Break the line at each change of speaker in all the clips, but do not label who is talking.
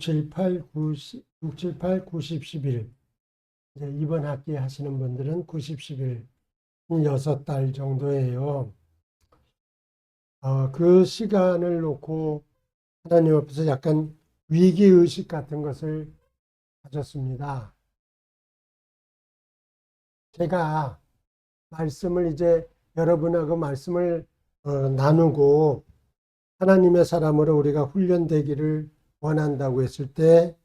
78, 90, 678, 90, 11. 이제 이번 학기 하시는 분들은 90, 11. 6달 정도예요. 그 시간을 놓고 하나님 앞에서 약간 위기의식 같은 것을 가졌습니다. 제가 말씀을 이제 여러분하고 말씀을 나누고 하나님의 사람으로 우리가 훈련되기를 원한다고 했을 때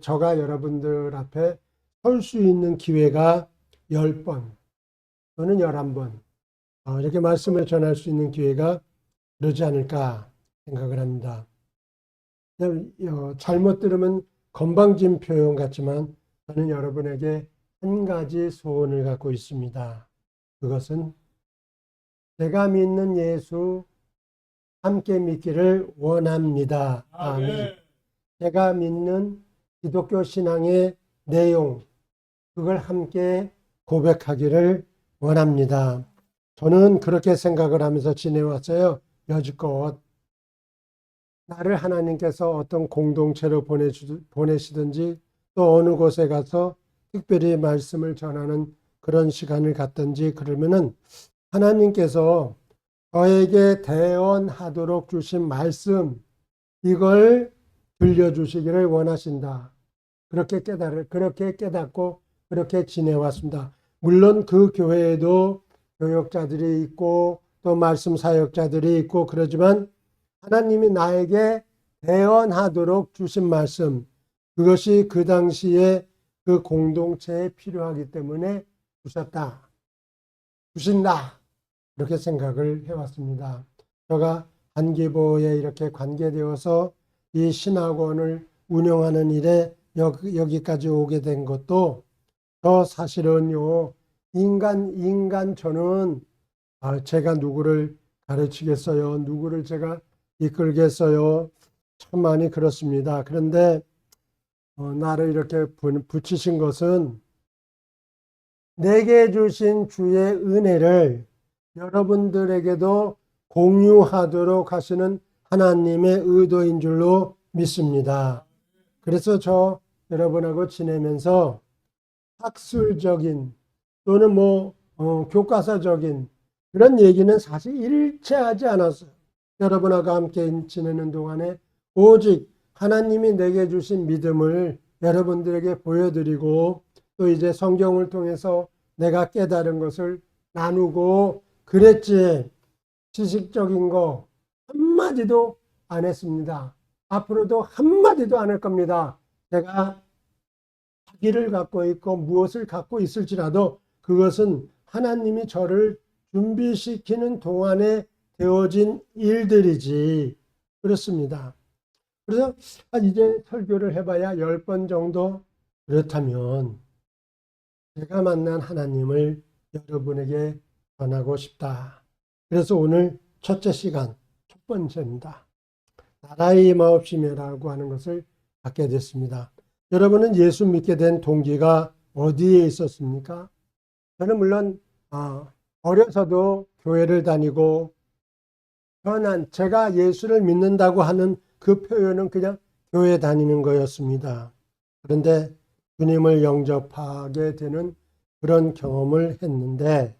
저가 여러분들 앞에 설 수 있는 기회가 10번 또는 11번 이렇게 말씀을 전할 수 있는 기회가 그러지 않을까 생각을 합니다. 잘못 들으면 건방진 표현 같지만 저는 여러분에게 한 가지 소원을 갖고 있습니다. 그것은 제가 믿는 예수 함께 믿기를 원합니다. 아멘. 제가 믿는 기독교 신앙의 내용, 그걸 함께 고백하기를 원합니다. 저는 그렇게 생각을 하면서 지내왔어요. 여지껏. 나를 하나님께서 어떤 공동체로 보내시든지 또 어느 곳에 가서 특별히 말씀을 전하는 그런 시간을 갖든지 그러면은 하나님께서 저에게 대언하도록 주신 말씀, 이걸 들려주시기를 원하신다. 그렇게 깨닫고 그렇게 지내왔습니다. 물론 그 교회에도 교역자들이 있고 또 말씀 사역자들이 있고 그러지만 하나님이 나에게 대언하도록 주신 말씀, 그것이 그 당시에 그 공동체에 필요하기 때문에 주신다. 이렇게 생각을 해왔습니다. 제가 한기보에 이렇게 관계되어서 이 신학원을 운영하는 일에 여기까지 오게 된 것도 사실은요, 인간 저는 제가 누구를 가르치겠어요? 누구를 제가 이끌겠어요? 참 많이 그렇습니다. 그런데 나를 이렇게 붙이신 것은 내게 주신 주의 은혜를 여러분들에게도 공유하도록 하시는 하나님의 의도인 줄로 믿습니다. 그래서 여러분하고 지내면서 학술적인 또는 교과서적인 그런 얘기는 사실 일체하지 않았어요. 여러분하고 함께 지내는 동안에 오직 하나님이 내게 주신 믿음을 여러분들에게 보여드리고 또 이제 성경을 통해서 내가 깨달은 것을 나누고 그랬지 지식적인 거 한마디도 안 했습니다. 앞으로도 한마디도 안 할 겁니다. 제가 학위를 갖고 있고 무엇을 갖고 있을지라도 그것은 하나님이 저를 준비시키는 동안에 되어진 일들이지. 그렇습니다. 그래서 이제 설교를 해봐야 10번 정도. 그렇다면 제가 만난 하나님을 여러분에게 전하고 싶다. 그래서 오늘 첫째 시간, 첫 번째입니다. 나라의 임하옵시며라고 하는 것을 갖게 됐습니다. 여러분은 예수 믿게 된 동기가 어디에 있었습니까? 저는 물론 어려서도 교회를 다니고 제가 예수를 믿는다고 하는 그 표현은 그냥 교회 다니는 거였습니다. 그런데 주님을 영접하게 되는 그런 경험을 했는데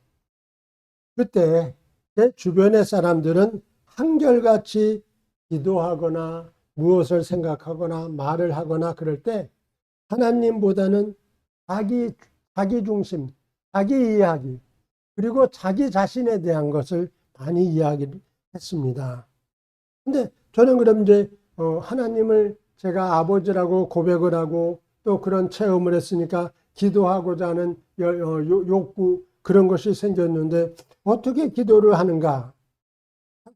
그때 제 주변의 사람들은 한결같이 기도하거나 무엇을 생각하거나 말을 하거나 그럴 때 하나님보다는 자기 중심, 자기 이야기, 그리고 자기 자신에 대한 것을 많이 이야기를 했습니다. 근데 저는 그럼 이제 하나님을 제가 아버지라고 고백을 하고 또 그런 체험을 했으니까 기도하고자 하는 욕구 그런 것이 생겼는데 어떻게 기도를 하는가?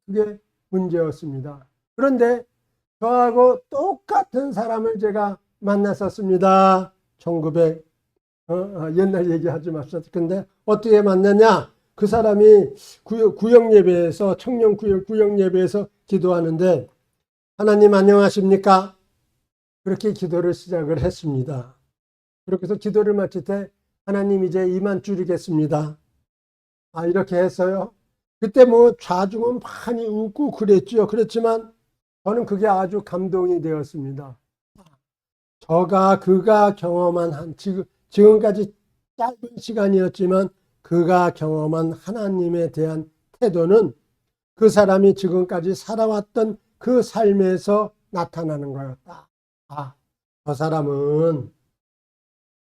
그게 문제였습니다. 그런데 저하고 똑같은 사람을 제가 만났었습니다. 1900 옛날 얘기하지 맙시다. 근데 어떻게 만났냐? 그 사람이 구역 예배에서 청년 구역 예배에서 기도하는데 하나님 안녕하십니까? 그렇게 기도를 시작을 했습니다. 그렇게 해서 기도를 마칠 때 하나님 이제 이만 줄이겠습니다. 이렇게 했어요. 그때 좌중은 많이 웃고 그랬죠. 그렇지만 저는 그게 아주 감동이 되었습니다. 그가 경험한 지금까지 짧은 시간이었지만 그가 경험한 하나님에 대한 태도는 그 사람이 지금까지 살아왔던 그 삶에서 나타나는 거였다. 아, 저 사람은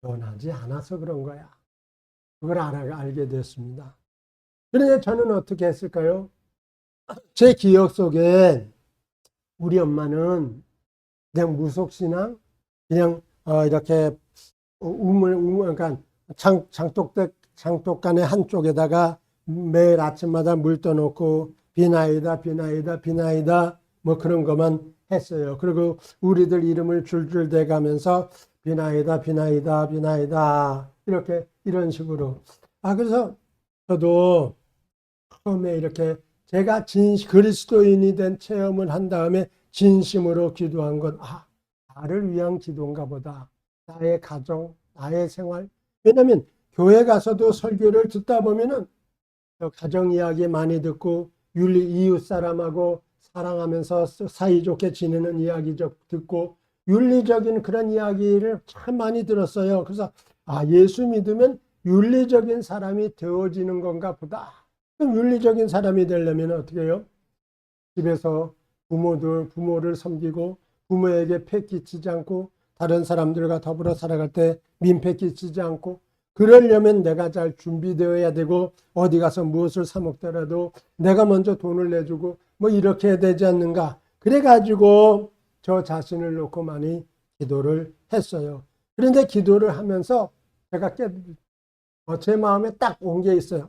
변하지 않아서 그런 거야. 그걸 알게 됐습니다. 그런데 저는 어떻게 했을까요? 제 기억 속에 우리 엄마는 그냥 무속신앙, 그냥 이렇게 그러니까 장독간의 한쪽에다가 매일 아침마다 물 떠놓고 비나이다 뭐 그런 것만 했어요. 그리고 우리들 이름을 줄줄 대가면서 비나이다 이렇게 이런 식으로. 그래서 저도 처음에 이렇게 제가 그리스도인이 된 체험을 한 다음에 진심으로 기도한 건 나를 위한 기도인가 보다. 나의 가정, 나의 생활. 왜냐하면 교회 가서도 설교를 듣다 보면은 가정 이야기 많이 듣고 이웃 사람하고 사랑하면서 사이좋게 지내는 이야기 듣고 윤리적인 그런 이야기를 참 많이 들었어요. 그래서 예수 믿으면 윤리적인 사람이 되어지는 건가 보다. 그럼 윤리적인 사람이 되려면 어떻게 해요? 집에서 부모를 섬기고 부모에게 패 끼치지 않고 다른 사람들과 더불어 살아갈 때 민폐 끼치지 않고 그러려면 내가 잘 준비되어야 되고 어디 가서 무엇을 사 먹더라도 내가 먼저 돈을 내주고 뭐 이렇게 해야 되지 않는가. 그래가지고 저 자신을 놓고 많이 기도를 했어요. 그런데 기도를 하면서 제가 제 마음에 딱 온 게 있어요.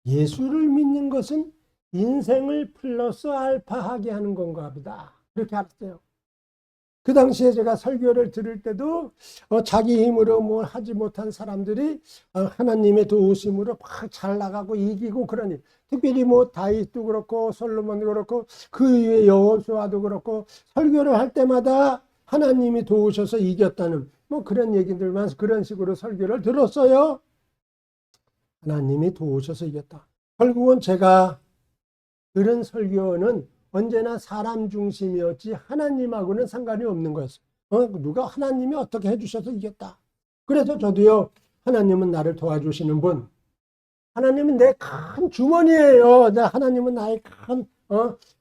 예수를 믿는 것은 인생을 플러스 알파하게 하는 건가 보다. 그렇게 알았어요. 그 당시에 제가 설교를 들을 때도 자기 힘으로 뭘 하지 못한 사람들이 하나님의 도우심으로 막 잘 나가고 이기고 그러니, 특별히 뭐 다윗도 그렇고 솔로몬도 그렇고 그 이후에 여호수아도 그렇고 설교를 할 때마다 하나님이 도우셔서 이겼다는 뭐 그런 얘기들만 그런 식으로 설교를 들었어요. 하나님이 도우셔서 이겼다. 결국은 제가 들은 설교는 언제나 사람 중심이었지 하나님하고는 상관이 없는 거였어요. 누가 하나님이 어떻게 해주셔서 이겼다. 그래서 저도요, 하나님은 나를 도와주시는 분, 하나님은 내 큰 주머니예요. 하나님은 나의 큰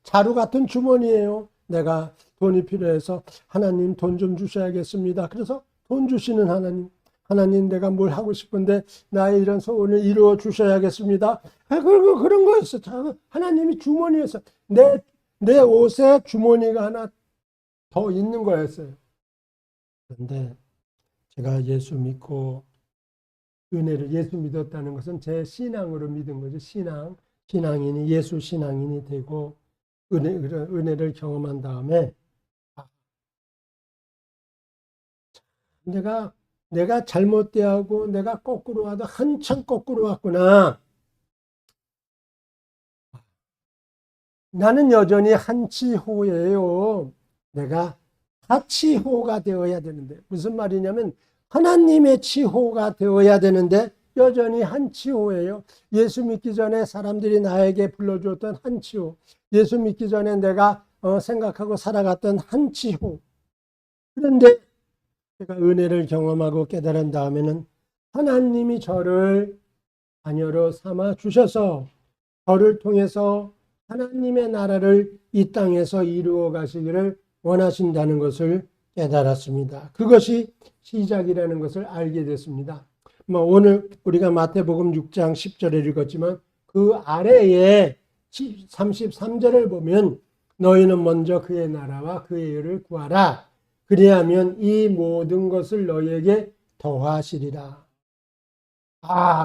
자루 같은 주머니예요. 내가 돈이 필요해서 하나님 돈 좀 주셔야겠습니다. 그래서 돈 주시는 하나님 내가 뭘 하고 싶은데 나의 이런 소원을 이루어 주셔야겠습니다. 그런 거였어. 하나님이 주머니에서 내 옷에 주머니가 하나 더 있는 거였어요. 그런데 제가 예수 믿고 예수 믿었다는 것은 제 신앙으로 믿은 거죠. 신앙인이 예수 신앙인이 되고 은혜를 경험한 다음에 내가 잘못되하고 내가 거꾸로 와도 한참 거꾸로 왔구나. 나는 여전히 한치호예요. 내가 하치호가 되어야 되는데 무슨 말이냐면 하나님의 치호가 되어야 되는데 여전히 한치호예요. 예수 믿기 전에 사람들이 나에게 불러주었던 한치호, 예수 믿기 전에 내가 생각하고 살아갔던 한치호. 그런데 제가 은혜를 경험하고 깨달은 다음에는 하나님이 저를 자녀로 삼아 주셔서 저를 통해서 하나님의 나라를 이 땅에서 이루어 가시기를 원하신다는 것을 깨달았습니다. 그것이 시작이라는 것을 알게 됐습니다. 오늘 우리가 마태복음 6장 10절을 읽었지만 그 아래에 33절을 보면 너희는 먼저 그의 나라와 그의 의를 구하라. 그리하면 이 모든 것을 너희에게 더하시리라.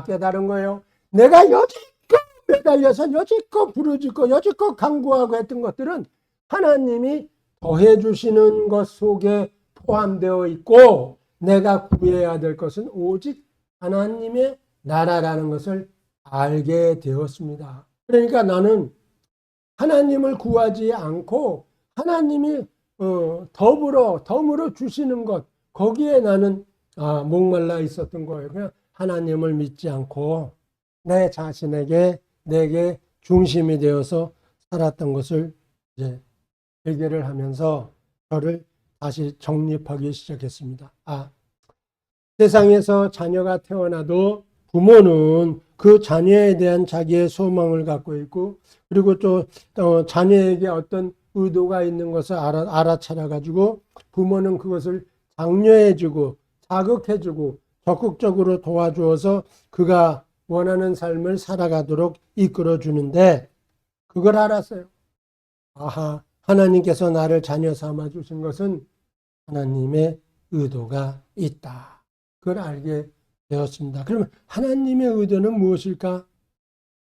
깨달은 거예요. 내가 여지껏 매달려서 여지껏 부르짖고 여지껏 간구하고 했던 것들은 하나님이 더해 주시는 것 속에 포함되어 있고 내가 구해야 될 것은 오직 하나님의 나라라는 것을 알게 되었습니다. 그러니까 나는 하나님을 구하지 않고 하나님이 덤으로 주시는 것, 거기에 나는 목말라 있었던 거예요. 그냥 하나님을 믿지 않고 내 자신에게 내게 중심이 되어서 살았던 것을 이제 해결을 하면서 저를 다시 정립하기 시작했습니다. 세상에서 자녀가 태어나도 부모는 그 자녀에 대한 자기의 소망을 갖고 있고, 그리고 또 자녀에게 어떤 의도가 있는 것을 알아차려 가지고 부모는 그것을 장려해주고 자극해주고 적극적으로 도와주어서 그가 원하는 삶을 살아가도록 이끌어주는데, 그걸 알았어요. 하나님께서 나를 자녀 삼아 주신 것은 하나님의 의도가 있다. 그걸 알게 되었습니다. 그러면 하나님의 의도는 무엇일까?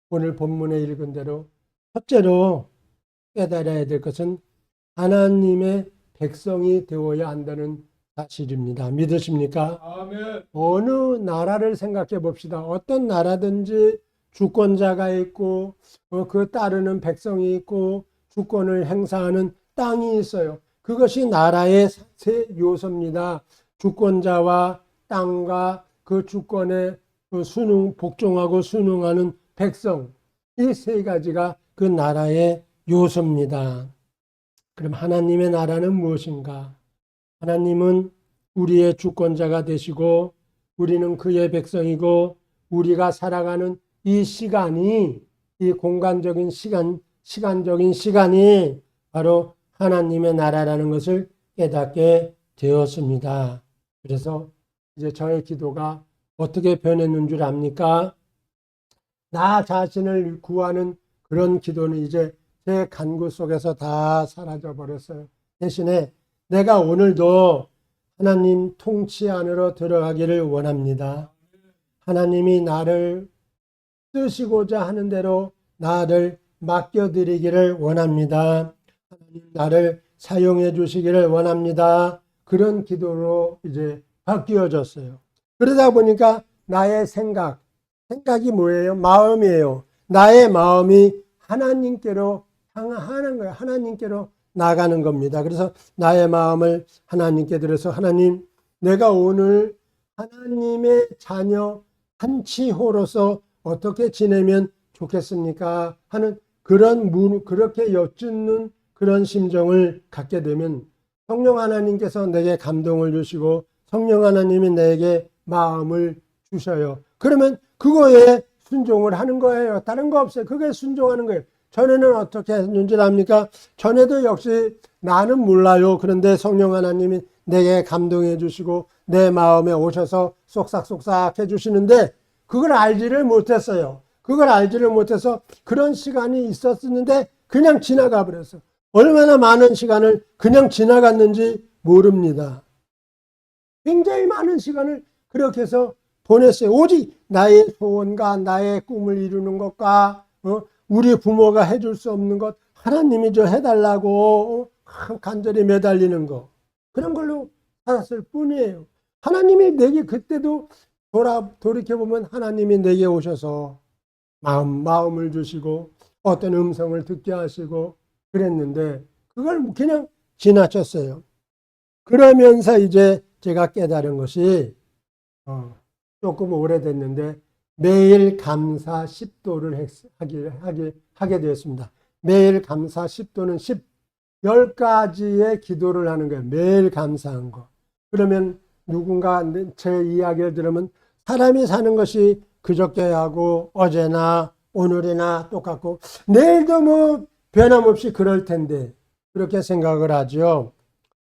오늘 본문에 읽은 대로 첫째로 깨달아야 될 것은 하나님의 백성이 되어야 한다는 사실입니다. 믿으십니까?
아멘.
어느 나라를 생각해 봅시다. 어떤 나라든지 주권자가 있고 그 따르는 백성이 있고 주권을 행사하는 땅이 있어요. 그것이 나라의 세 요소입니다. 주권자와 땅과 그 주권에 복종하고 순응하는 백성, 이 세 가지가 그 나라의 요소입니다. 그럼 하나님의 나라는 무엇인가? 하나님은 우리의 주권자가 되시고 우리는 그의 백성이고, 우리가 살아가는 이 시간이, 이 공간적인 시간적인 시간이 바로 하나님의 나라라는 것을 깨닫게 되었습니다. 그래서 이제 저의 기도가 어떻게 변했는 줄 압니까? 나 자신을 구하는 그런 기도는 이제 제 간구 속에서 다 사라져 버렸어요. 대신에 내가 오늘도 하나님 통치 안으로 들어가기를 원합니다. 하나님이 나를 쓰시고자 하는 대로 나를 맡겨드리기를 원합니다. 하나님 나를 사용해 주시기를 원합니다. 그런 기도로 이제 바뀌어졌어요. 그러다 보니까 나의 생각이 뭐예요? 마음이에요. 나의 마음이 하나님께로 향하는 거예요. 하나님께로 나가는 겁니다. 그래서 나의 마음을 하나님께 드려서, 하나님, 내가 오늘 하나님의 자녀 한치호로서 어떻게 지내면 좋겠습니까? 하는 그렇게 여쭙는 그런 심정을 갖게 되면 성령 하나님께서 내게 감동을 주시고 성령 하나님이 내게 마음을 주셔요. 그러면 그거에 순종을 하는 거예요. 다른 거 없어요. 그게 순종하는 거예요. 전에는 어떻게 했는지 압니까? 전에도 역시 나는 몰라요. 그런데 성령 하나님이 내게 감동해 주시고 내 마음에 오셔서 쏙싹쏙싹 해주시는데 그걸 알지를 못했어요. 그걸 알지를 못해서 그런 시간이 있었는데 그냥 지나가 버렸어요. 얼마나 많은 시간을 그냥 지나갔는지 모릅니다. 굉장히 많은 시간을 그렇게 해서 보냈어요. 오직 나의 소원과 나의 꿈을 이루는 것과 우리 부모가 해줄 수 없는 것 하나님이 저 해달라고 간절히 매달리는 거, 그런 걸로 살았을 뿐이에요. 하나님이 내게 그때도 돌이켜보면 하나님이 내게 오셔서 마음을 주시고 어떤 음성을 듣게 하시고 그랬는데 그걸 그냥 지나쳤어요. 그러면서 이제 제가 깨달은 것이 조금 오래됐는데 매일 감사 10도를 하게 되었습니다. 매일 감사 10도는 10가지의 기도를 하는 거예요. 매일 감사한 거. 그러면 누군가 제 이야기를 들으면 사람이 사는 것이 그저께하고 어제나 오늘이나 똑같고 내일도 뭐 변함없이 그럴 텐데 그렇게 생각을 하죠.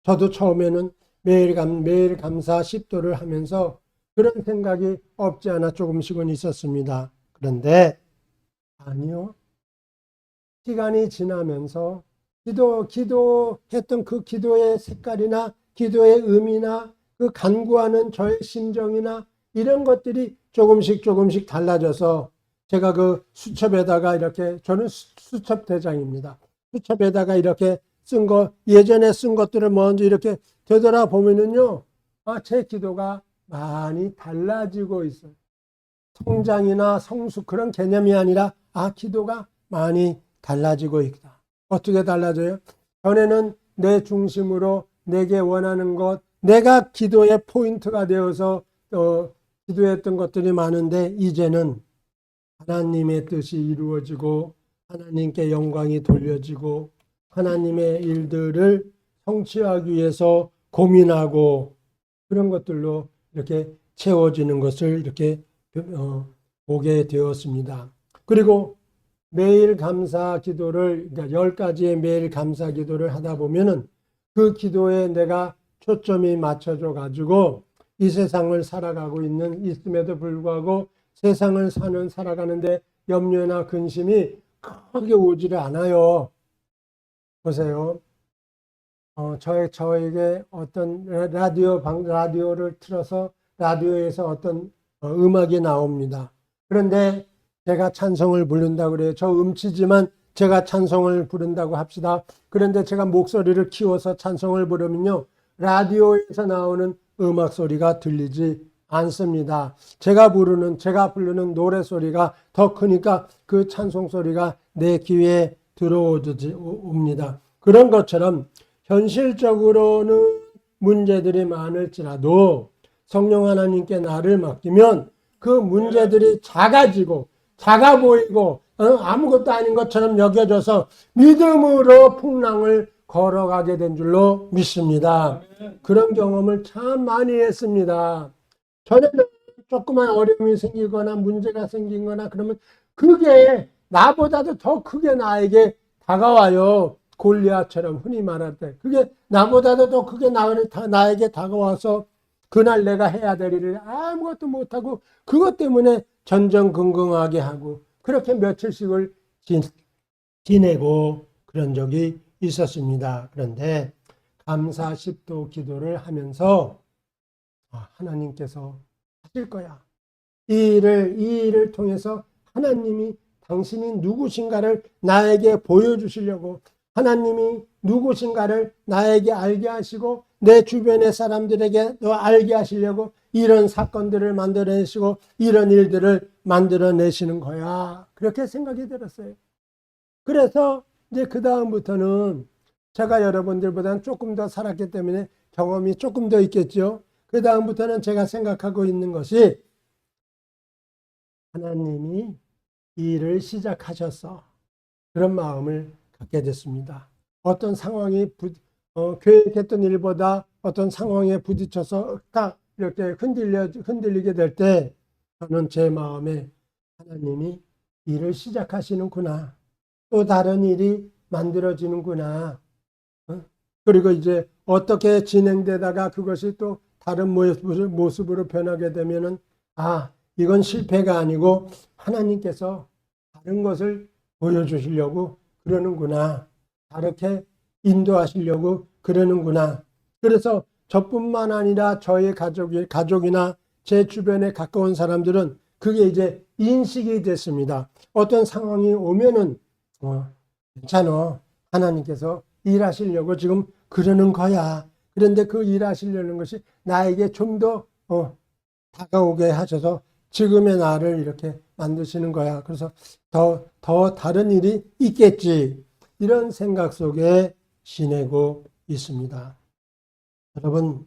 저도 처음에는 매일 감사 10도를 하면서 그런 생각이 없지 않아 조금씩은 있었습니다. 그런데 아니요. 시간이 지나면서 기도했던 그 기도의 색깔이나 기도의 의미나 그 간구하는 저의 심정이나 이런 것들이 조금씩 달라져서 제가 그 수첩에다가 이렇게, 저는 수첩 대장입니다. 수첩에다가 이렇게 예전에 쓴 것들을 먼저 이렇게 되돌아보면은요, 제 기도가 많이 달라지고 있어요. 성장이나 성숙 그런 개념이 아니라 기도가 많이 달라지고 있다. 어떻게 달라져요? 전에는 내 중심으로 내게 원하는 것, 내가 기도의 포인트가 되어서 기도했던 것들이 많은데 이제는 하나님의 뜻이 이루어지고 하나님께 영광이 돌려지고 하나님의 일들을 성취하기 위해서 고민하고 그런 것들로 이렇게 채워지는 것을 이렇게 보게 되었습니다. 그리고 매일 감사 기도를, 그러니까 10가지의 매일 감사 기도를 하다 보면은 그 기도에 내가 초점이 맞춰져 가지고 이 세상을 살아가고 있음에도 불구하고 세상을 살아가는데 염려나 근심이 크게 오지를 않아요. 보세요. 저에게 어떤 라디오를 틀어서 라디오에서 어떤 음악이 나옵니다. 그런데 제가 찬송을 부른다고 그래요. 저 음치지만 제가 찬송을 부른다고 합시다. 그런데 제가 목소리를 키워서 찬송을 부르면요, 라디오에서 나오는 음악 소리가 들리지 않습니다. 제가 부르는 노래 소리가 더 크니까 그 찬송 소리가 내 귀에 들어옵니다. 그런 것처럼 현실적으로는 문제들이 많을지라도 성령 하나님께 나를 맡기면 그 문제들이 작아지고 작아 보이고 아무것도 아닌 것처럼 여겨져서 믿음으로 풍랑을 걸어가게 된 줄로 믿습니다. 그런 경험을 참 많이 했습니다. 전에는 조그만 어려움이 생기거나 문제가 생기거나 그러면 그게 나보다도 더 크게 나에게 다가와요. 골리앗처럼 흔히 말할 때 그게 나보다도 더 크게 나에게 다가와서 그날 내가 해야 될 일을 아무것도 못하고 그것 때문에 전전긍긍하게 하고 그렇게 며칠씩을 지내고 그런 적이 있었습니다. 그런데 감사 10도 기도를 하면서 하나님께서 하실 거야. 이 일을 통해서 하나님이 당신이 누구신가를 나에게 보여주시려고 하나님이 누구신가를 나에게 알게 하시고 내 주변의 사람들에게도 알게 하시려고 이런 사건들을 만들어내시고 이런 일들을 만들어내시는 거야. 그렇게 생각이 들었어요. 그래서 이제 그 다음부터는 제가 여러분들보다는 조금 더 살았기 때문에 경험이 조금 더 있겠죠. 그 다음부터는 제가 생각하고 있는 것이 하나님이 이 일을 시작하셨어. 그런 마음을 갖게 됐습니다. 어떤 상황이 계획했던 일보다 어떤 상황에 부딪혀서 딱 이렇게 흔들리게 될 때 저는 제 마음에 하나님이 일을 시작하시는구나. 또 다른 일이 만들어지는구나. 그리고 이제 어떻게 진행되다가 그것이 또 다른 모습으로 변하게 되면은 이건 실패가 아니고 하나님께서 다른 것을 보여주시려고 그러는구나. 다르게 인도하시려고 그러는구나. 그래서 저뿐만 아니라 저의 가족이나 제 주변에 가까운 사람들은 그게 이제 인식이 됐습니다. 어떤 상황이 오면은 괜찮아. 하나님께서 일하시려고 지금 그러는 거야. 그런데 그 일하시려는 것이 나에게 좀 더 다가오게 하셔서 지금의 나를 이렇게 만드시는 거야. 그래서 더 다른 일이 있겠지. 이런 생각 속에 지내고 있습니다. 여러분,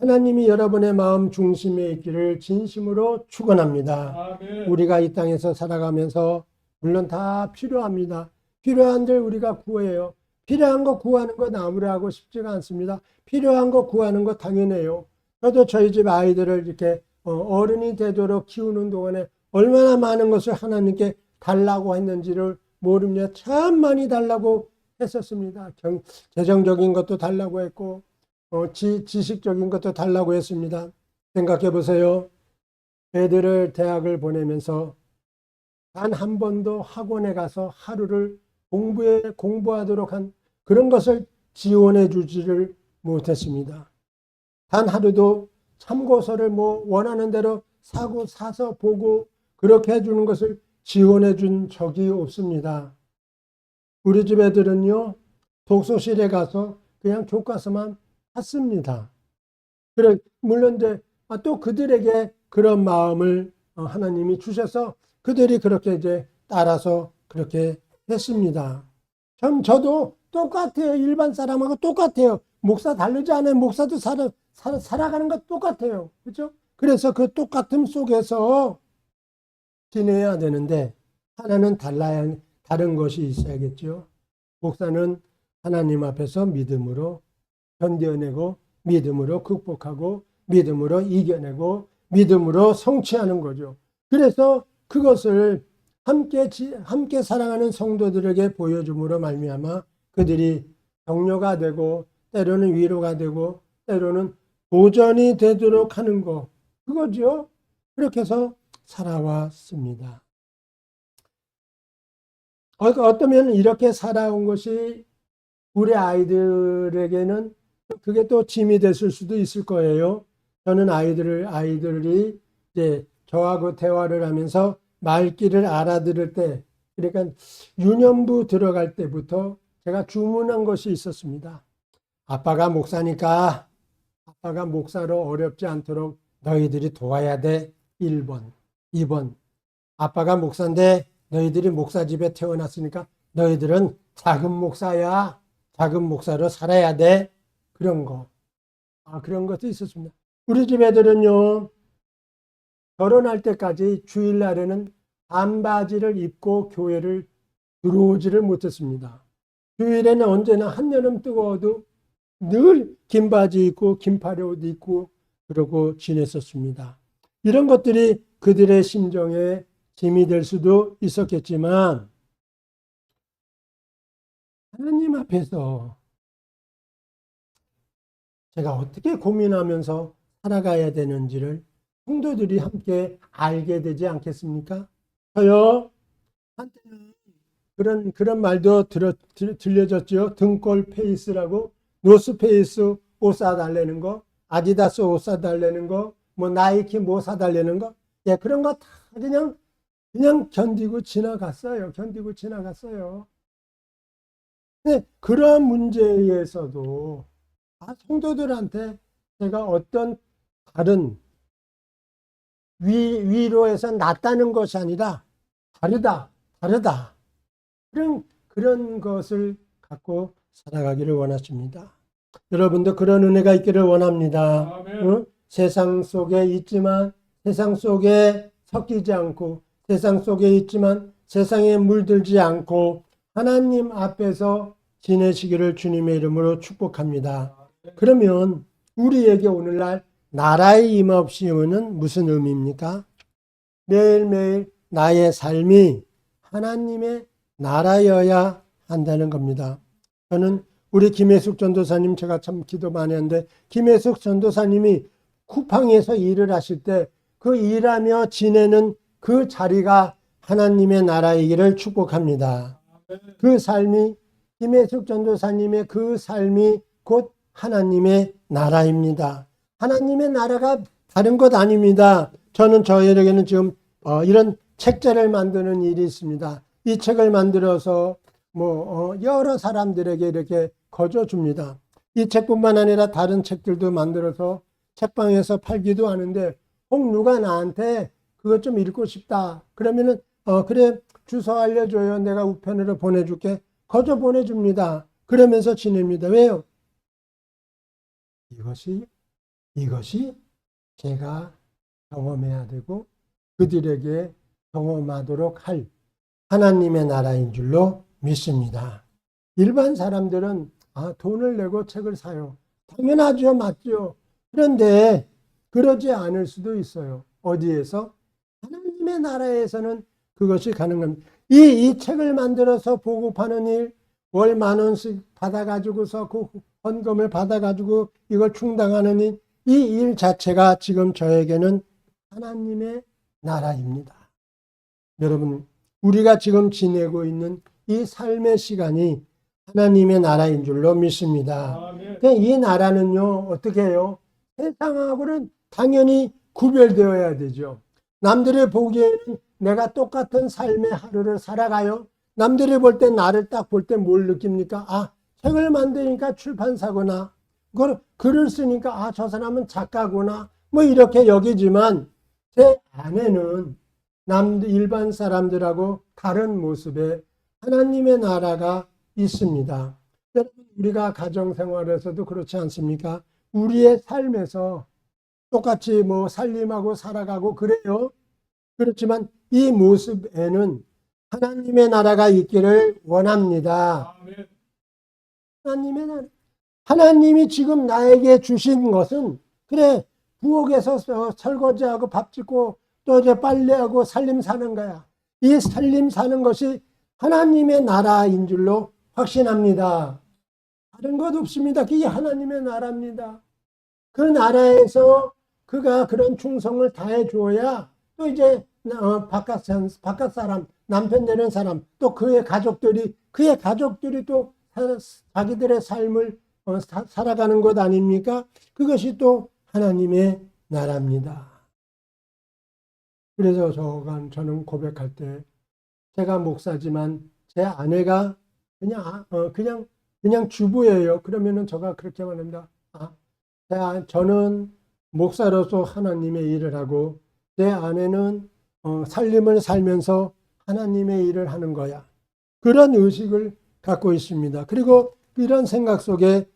하나님이 여러분의 마음 중심에 있기를 진심으로 축원합니다. 우리가 이 땅에서 살아가면서 물론 다 필요합니다. 필요한들 우리가 구해요. 필요한 거 구하는 거 나무라 하고 싶지가 않습니다. 필요한 거 구하는 거 당연해요. 저도 저희 집 아이들을 이렇게 어른이 되도록 키우는 동안에 얼마나 많은 것을 하나님께 달라고 했는지를 모르며 참 많이 달라고 했었습니다. 재정적인 것도 달라고 했고 지식적인 것도 달라고 했습니다. 생각해 보세요. 애들을 대학을 보내면서 단 한 번도 학원에 가서 하루를 공부하도록 한 그런 것을 지원해 주지를 못했습니다. 단 하루도 참고서를 원하는 대로 사서 보고 그렇게 해주는 것을 지원해 준 적이 없습니다. 우리 집 애들은요, 독서실에 가서 그냥 교과서만 샀습니다. 물론 이제 또 그들에게 그런 마음을 하나님이 주셔서 그들이 그렇게 이제 따라서 그렇게 했습니다. 저도 똑같아요. 일반 사람하고 똑같아요. 목사 다르지 않아요. 목사도 살아가는 것 똑같아요. 그렇죠? 그래서 그 똑같음 속에서 지내야 되는데 하나는 다른 것이 있어야겠죠. 목사는 하나님 앞에서 믿음으로 견뎌내고 믿음으로 극복하고 믿음으로 이겨내고 믿음으로 성취하는 거죠. 그래서 그것을 함께 사랑하는 성도들에게 보여줌으로 말미암아 그들이 격려가 되고 때로는 위로가 되고 때로는 도전이 되도록 하는 거, 그거죠. 그렇게 해서 살아왔습니다. 어쩌면 이렇게 살아온 것이 우리 아이들에게는 그게 또 짐이 됐을 수도 있을 거예요. 저는 아이들이 이제 저하고 대화를 하면서 말귀를 알아들을 때, 그러니까 유년부 들어갈 때부터 제가 주문한 것이 있었습니다. 아빠가 목사니까 아빠가 목사로 어렵지 않도록 너희들이 도와야 돼. 1번. 2번. 아빠가 목사인데 너희들이 목사 집에 태어났으니까 너희들은 작은 목사야. 작은 목사로 살아야 돼. 그런 거. 그런 것도 있었습니다. 우리 집 애들은요, 결혼할 때까지 주일날에는 반바지를 입고 교회를 들어오지를 못했습니다. 주일에는 언제나 한여름 뜨거워도 늘 긴 바지 입고 긴팔 옷 입고 그러고 지냈었습니다. 이런 것들이 그들의 심정에 짐이 될 수도 있었겠지만 하나님 앞에서 제가 어떻게 고민하면서 살아가야 되는지를 성도들이 함께 알게 되지 않겠습니까? 저요, 한때는 그런 말도 들려졌죠. 등골 페이스라고. 노스페이스 옷 사달라는 거, 아디다스 옷 사달라는 거, 뭐 나이키 뭐 사달라는 거. 예, 그런 거 다 그냥 견디고 지나갔어요. 견디고 지나갔어요. 근데 그런 문제에서도 성도들한테 제가 어떤 다른 위로에서 낫다는 것이 아니라 다르다. 그런 것을 갖고 살아가기를 원하십니다. 여러분도 그런 은혜가 있기를 원합니다. 응? 세상 속에 있지만 세상 속에 섞이지 않고 세상 속에 있지만 세상에 물들지 않고 하나님 앞에서 지내시기를 주님의 이름으로 축복합니다. 그러면 우리에게 오늘날 나라의 임없이는 무슨 의미입니까? 매일매일 나의 삶이 하나님의 나라여야 한다는 겁니다. 저는 우리 김혜숙 전도사님, 제가 참 기도 많이 하는데 김혜숙 전도사님이 쿠팡에서 일을 하실 때 그 일하며 지내는 그 자리가 하나님의 나라이기를 축복합니다. 그 삶이, 김혜숙 전도사님의 그 삶이 곧 하나님의 나라입니다. 하나님의 나라가 다른 것 아닙니다. 저는 저에게는 지금 이런 책자를 만드는 일이 있습니다. 이 책을 만들어서 여러 사람들에게 이렇게 거저줍니다. 이 책뿐만 아니라 다른 책들도 만들어서 책방에서 팔기도 하는데 혹 누가 나한테 그것 좀 읽고 싶다 그러면은 그래, 주소 알려줘요. 내가 우편으로 보내줄게. 거저 보내줍니다. 그러면서 지냅니다. 왜요? 이것이 제가 경험해야 되고 그들에게 경험하도록 할 하나님의 나라인 줄로 믿습니다. 일반 사람들은 돈을 내고 책을 사요. 당연하죠. 맞죠. 그런데 그러지 않을 수도 있어요. 어디에서? 하나님의 나라에서는 그것이 가능합니다. 이 책을 만들어서 보급하는 일, 월 10,000원씩 받아가지고서 그 헌금을 받아가지고 이걸 충당하는 일, 이 일 자체가 지금 저에게는 하나님의 나라입니다. 여러분, 우리가 지금 지내고 있는 이 삶의 시간이 하나님의 나라인 줄로 믿습니다. 이 나라는요, 어떻게 해요? 세상하고는 당연히 구별되어야 되죠. 남들이 보기에는 내가 똑같은 삶의 하루를 살아가요. 남들이 볼 때 나를 딱 볼 때 뭘 느낍니까? 책을 만드니까 출판사구나. 글을 쓰니까 저 사람은 작가구나. 뭐 이렇게 여기지만 제 안에는 일반 사람들하고 다른 모습의 하나님의 나라가 있습니다. 여러분, 우리가 가정생활에서도 그렇지 않습니까? 우리의 삶에서 똑같이 살림하고 살아가고 그래요. 그렇지만 이 모습에는 하나님의 나라가 있기를 원합니다. 하나님의 나라. 하나님이 지금 나에게 주신 것은 그래 부엌에서 설거지하고 밥 짓고 또 이제 빨래하고 살림 사는 거야. 이 살림 사는 것이 하나님의 나라인 줄로 확신합니다. 다른 것 없습니다. 그게 하나님의 나라입니다. 그 나라에서 그가 그런 충성을 다해 주어야 또 이제 바깥 사람, 남편 되는 사람, 또 그의 가족들이 또 자기들의 삶을 살아가는 것 아닙니까? 그것이 또 하나님의 나라입니다. 그래서 저는 고백할 때 제가 목사지만 제 아내가 그냥 주부예요. 그러면은 제가 그렇게 말합니다. 저는 목사로서 하나님의 일을 하고 내 아내는 살림을 살면서 하나님의 일을 하는 거야. 그런 의식을 갖고 있습니다. 그리고 이런 생각 속에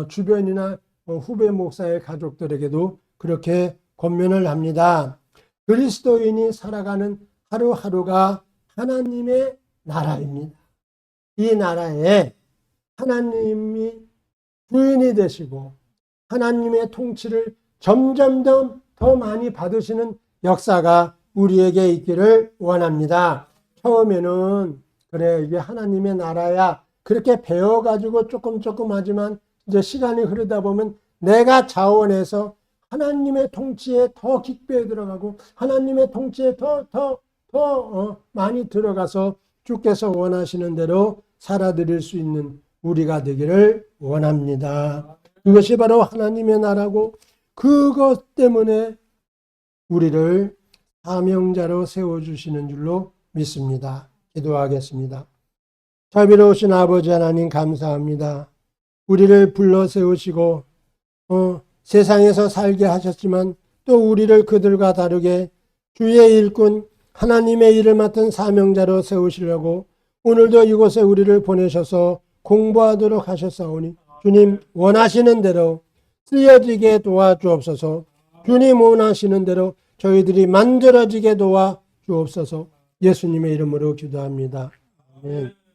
주변이나 후배 목사의 가족들에게도 그렇게 권면을 합니다. 그리스도인이 살아가는 하루하루가 하나님의 나라입니다. 이 나라에 하나님이 주인이 되시고 하나님의 통치를 점점 더 많이 받으시는 역사가 우리에게 있기를 원합니다. 처음에는 그래 이게 하나님의 나라야 그렇게 배워가지고 조금 하지만 이제 시간이 흐르다 보면 내가 자원해서 하나님의 통치에 더 깊게 들어가고 하나님의 통치에 더 많이 들어가서 주께서 원하시는 대로 살아드릴 수 있는 우리가 되기를 원합니다. 그것이 바로 하나님의 나라고 그것 때문에 우리를 사명자로 세워주시는 줄로 믿습니다. 기도하겠습니다. 자비로우신 아버지 하나님 감사합니다. 우리를 불러 세우시고 세상에서 살게 하셨지만 또 우리를 그들과 다르게 주의 일꾼 하나님의 일을 맡은 사명자로 세우시려고 오늘도 이곳에 우리를 보내셔서 공부하도록 하셨사오니 주님 원하시는 대로 쓰여지게 도와주옵소서. 주님 원하시는 대로 저희들이 만들어지게 도와주옵소서. 예수님의 이름으로 기도합니다. 아멘.